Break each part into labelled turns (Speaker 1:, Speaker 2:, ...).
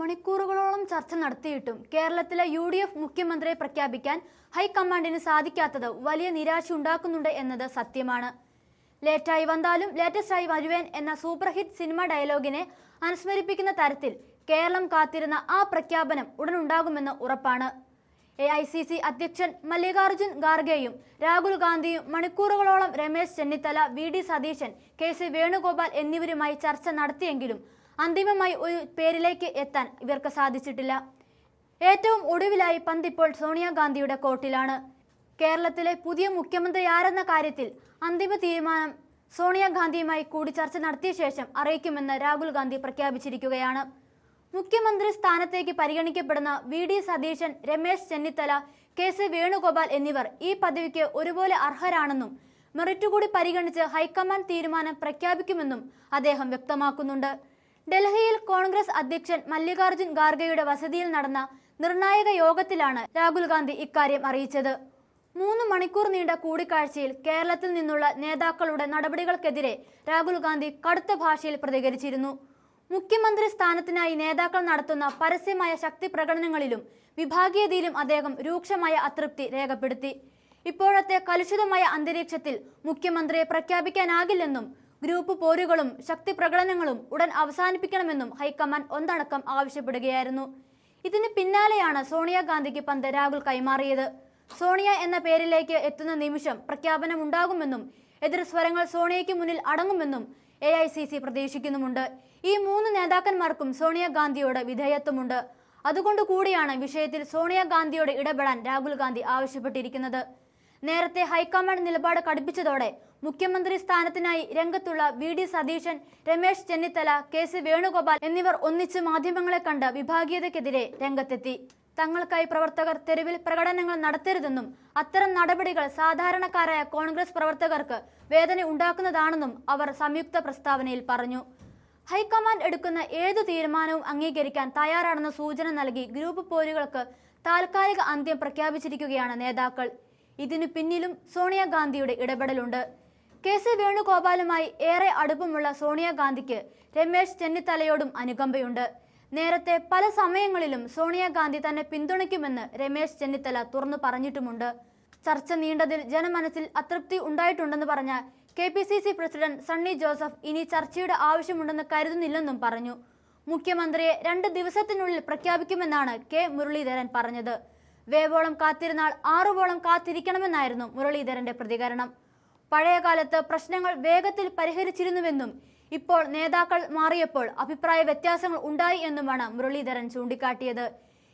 Speaker 1: മണിക്കൂറുകളോളം ചർച്ച നടത്തിയിട്ടും കേരളത്തിലെ UDF മുഖ്യമന്ത്രിയെ പ്രഖ്യാപിക്കാൻ ഹൈക്കമാൻഡിന് സാധിക്കാത്തത് വലിയ നിരാശ ഉണ്ടാക്കുന്നുണ്ട് എന്നത് സത്യമാണ്. ലേറ്റായി വന്നാലും ലേറ്റസ്റ്റായി വരുവേൻ എന്ന സൂപ്പർ ഹിറ്റ് സിനിമ ഡയലോഗിനെ അനുസ്മരിപ്പിക്കുന്ന തരത്തിൽ കേരളം കാത്തിരുന്ന ആ പ്രഖ്യാപനം ഉടനുണ്ടാകുമെന്ന് ഉറപ്പാണ്. AICC അധ്യക്ഷൻ മല്ലികാർജുൻ ഖാർഗെയും രാഹുൽ ഗാന്ധിയും മണിക്കൂറുകളോളം രമേശ് ചെന്നിത്തല, VD സതീശൻ, KC വേണുഗോപാൽ എന്നിവരുമായി ചർച്ച നടത്തിയെങ്കിലും അന്തിമമായി ഒരു പേരിലേക്ക് എത്താൻ ഇവർക്ക് സാധിച്ചിട്ടില്ല. ഏറ്റവും ഒടുവിലായി പന്തിപ്പോൾ സോണിയാഗാന്ധിയുടെ കോർട്ടിലാണ്. കേരളത്തിലെ പുതിയ മുഖ്യമന്ത്രി ആരെന്ന കാര്യത്തിൽ അന്തിമ തീരുമാനം സോണിയാഗാന്ധിയുമായി കൂടി ചർച്ച നടത്തിയ ശേഷം അറിയിക്കുമെന്ന് രാഹുൽ ഗാന്ധി പ്രഖ്യാപിച്ചിരിക്കുകയാണ്. മുഖ്യമന്ത്രി സ്ഥാനത്തേക്ക് പരിഗണിക്കപ്പെടുന്ന VD സതീശൻ, രമേശ് ചെന്നിത്തല, KC വേണുഗോപാൽ എന്നിവർ ഈ പദവിക്ക് ഒരുപോലെ അർഹരാണെന്നും മെറിറ്റ് കൂടി പരിഗണിച്ച് ഹൈക്കമാൻഡ് തീരുമാനം പ്രഖ്യാപിക്കുമെന്നും അദ്ദേഹം വ്യക്തമാക്കുന്നുണ്ട്. ഡൽഹിയിൽ കോൺഗ്രസ് അധ്യക്ഷൻ മല്ലികാർജുൻ ഖാർഗെയുടെ വസതിയിൽ നടന്ന നിർണായക യോഗത്തിലാണ് രാഹുൽ ഗാന്ധി ഇക്കാര്യം അറിയിച്ചത്. 3 മണിക്കൂർ നീണ്ട കൂടിക്കാഴ്ചയിൽ കേരളത്തിൽ നിന്നുള്ള നേതാക്കളുടെ നടപടികൾക്കെതിരെ രാഹുൽ ഗാന്ധി കടുത്ത ഭാഷയിൽ പ്രതികരിച്ചിരുന്നു. മുഖ്യമന്ത്രി സ്ഥാനത്തിനായി നേതാക്കൾ നടത്തുന്ന പരസ്യമായ ശക്തി പ്രകടനങ്ങളിലും വിഭാഗീയതയിലും അദ്ദേഹം രൂക്ഷമായ അതൃപ്തി രേഖപ്പെടുത്തി. ഇപ്പോഴത്തെ കലുഷിതമായ അന്തരീക്ഷത്തിൽ മുഖ്യമന്ത്രിയെ പ്രഖ്യാപിക്കാനാകില്ലെന്നും ഗ്രൂപ്പ് പോരുകളും ശക്തി പ്രകടനങ്ങളും ഉടൻ അവസാനിപ്പിക്കണമെന്നും ഹൈക്കമാൻഡ് ഒന്നടക്കം ആവശ്യപ്പെടുകയായിരുന്നു. ഇതിന് പിന്നാലെയാണ് സോണിയാഗാന്ധിക്ക് പന്ത് രാഹുൽ കൈമാറിയത്. സോണിയ എന്ന പേരിലേക്ക് എത്തുന്ന നിമിഷം പ്രഖ്യാപനമുണ്ടാകുമെന്നും എതിർ സ്വരങ്ങൾ സോണിയയ്ക്ക് മുന്നിൽ അടങ്ങുമെന്നും AICC പ്രതീക്ഷിക്കുന്നുമുണ്ട്. ഈ 3 നേതാക്കന്മാർക്കും സോണിയാഗാന്ധിയോട് വിധേയത്വമുണ്ട്. അതുകൊണ്ട് കൂടിയാണ് വിഷയത്തിൽ സോണിയാഗാന്ധിയോട് ഇടപെടാൻ രാഹുൽ ഗാന്ധി ആവശ്യപ്പെട്ടിരിക്കുന്നത്. നേരത്തെ ഹൈക്കമാൻഡ് നിലപാട് കടുപ്പിച്ചതോടെ മുഖ്യമന്ത്രി സ്ഥാനത്തിനായി രംഗത്തുള്ള VD സതീശൻ, രമേശ് ചെന്നിത്തല, KC വേണുഗോപാൽ എന്നിവർ ഒന്നിച്ച് മാധ്യമങ്ങളെ കണ്ട് വിഭാഗീയതയ്ക്കെതിരെ രംഗത്തെത്തി. തങ്ങൾക്കായി പ്രവർത്തകർ തെരുവിൽ പ്രകടനങ്ങൾ നടത്തരുതെന്നും അത്തരം നടപടികൾ സാധാരണക്കാരായ കോൺഗ്രസ് പ്രവർത്തകർക്ക് വേദന ഉണ്ടാക്കുന്നതാണെന്നും അവർ സംയുക്ത പ്രസ്താവനയിൽ പറഞ്ഞു. ഹൈക്കമാൻഡ് എടുക്കുന്ന ഏതു തീരുമാനവും അംഗീകരിക്കാൻ തയ്യാറാണെന്ന സൂചന നൽകി ഗ്രൂപ്പ് പോരുകൾക്ക് താൽക്കാലിക അന്ത്യം പ്രഖ്യാപിച്ചിരിക്കുകയാണ് നേതാക്കൾ. ഇതിനു പിന്നിലും സോണിയാഗാന്ധിയുടെ ഇടപെടലുണ്ട്. KC വേണുഗോപാലുമായി ഏറെ അടുപ്പമുള്ള സോണിയാഗാന്ധിക്ക് രമേശ് ചെന്നിത്തലയോടും അനുകമ്പയുണ്ട്. നേരത്തെ പല സമയങ്ങളിലും സോണിയാഗാന്ധി തന്നെ പിന്തുണയ്ക്കുമെന്ന് രമേശ് ചെന്നിത്തല തുറന്നു പറഞ്ഞിട്ടുമുണ്ട്. ചർച്ച നീണ്ടതിൽ ജനമനസ്സിൽ അതൃപ്തി ഉണ്ടായിട്ടുണ്ടെന്ന് പറഞ്ഞ KPCC പ്രസിഡന്റ് സണ്ണി ജോസഫ് ഇനി ചർച്ചയുടെ ആവശ്യമുണ്ടെന്ന് കരുതുന്നില്ലെന്നും പറഞ്ഞു. മുഖ്യമന്ത്രിയെ 2 ദിവസത്തിനുള്ളിൽ പ്രഖ്യാപിക്കുമെന്നാണ് K മുരളീധരൻ പറഞ്ഞത്. വേവോളം കാത്തിരുന്നാൽ 6 വോളം കാത്തിരിക്കണമെന്നായിരുന്നു മുരളീധരന്റെ പ്രതികരണം. പഴയകാലത്ത് പ്രശ്നങ്ങൾ വേഗത്തിൽ പരിഹരിച്ചിരുന്നുവെന്നും ഇപ്പോൾ നേതാക്കൾ മാറിയപ്പോൾ അഭിപ്രായ വ്യത്യാസങ്ങൾ ഉണ്ടായി എന്നുമാണ് മുരളീധരൻ ചൂണ്ടിക്കാട്ടിയത്.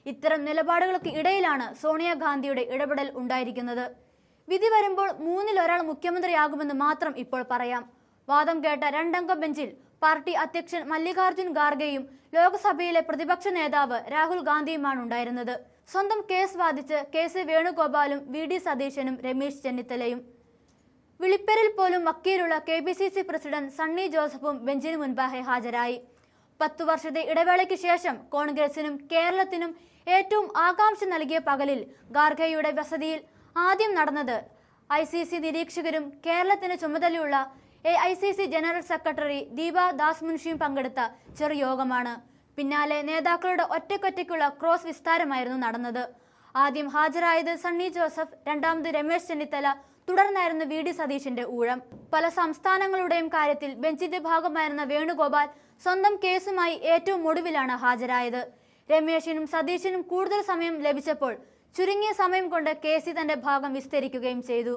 Speaker 1: ഇത്തരം നിലപാടുകൾക്ക് ഇടയിലാണ് സോണിയാഗാന്ധിയുടെ ഇടപെടൽ ഉണ്ടായിരിക്കുന്നത്. വിധി വരുമ്പോൾ 3-ൽ 1 മുഖ്യമന്ത്രിയാകുമെന്ന് മാത്രം ഇപ്പോൾ പറയാം. വാദം കേട്ട 2-അംഗ ബെഞ്ചിൽ പാർട്ടി അധ്യക്ഷൻ മല്ലികാർജുൻ ഖാർഗെയും ലോക്സഭയിലെ പ്രതിപക്ഷ നേതാവ് രാഹുൽ ഗാന്ധിയുമാണ് ഉണ്ടായിരുന്നത്. സ്വന്തം കേസ് വാദിച്ച് KC വേണുഗോപാലും VD സതീശനും രമേശ് ചെന്നിത്തലയും. വിളിപ്പേരിൽ പോലും വക്കീലുള്ള KPCC പ്രസിഡന്റ് സണ്ണി ജോസഫും ബെഞ്ചിന് മുൻപാകെ ഹാജരായി. 10 വർഷത്തെ ഇടവേളയ്ക്ക് ശേഷം കോൺഗ്രസിനും കേരളത്തിനും ഏറ്റവും ആകാംക്ഷ നൽകിയ പകലിൽ ഖാർഗെയുടെ വസതിയിൽ ആദ്യം നടന്നത് ICC നിരീക്ഷകരും കേരളത്തിന് ചുമതലയുള്ള AICC general secretary Deepa Das മുൻഷിയും പങ്കെടുത്ത ചെറുയോഗമാണ്. പിന്നാലെ നേതാക്കളുടെ ഒറ്റയ്ക്കൊറ്റയ്ക്കുള്ള ക്രോസ് വിസ്താരമായിരുന്നു നടന്നത്. ആദ്യം ഹാജരായത് സണ്ണി ജോസഫ്, രണ്ടാമത് രമേശ് ചെന്നിത്തല, തുടർന്നായിരുന്നു VD സതീശന്റെ ഊഴം. പല സംസ്ഥാനങ്ങളുടെയും കാര്യത്തിൽ ബെഞ്ചിന്റെ ഭാഗമായിരുന്ന വേണുഗോപാൽ സ്വന്തം കേസുമായി ഏറ്റവും ഒടുവിലാണ് ഹാജരായത്. രമേശിനും സതീശനും കൂടുതൽ സമയം ലഭിച്ചപ്പോൾ ചുരുങ്ങിയ സമയം കൊണ്ട് KC തന്റെ ഭാഗം വിസ്തരിക്കുകയും ചെയ്തു.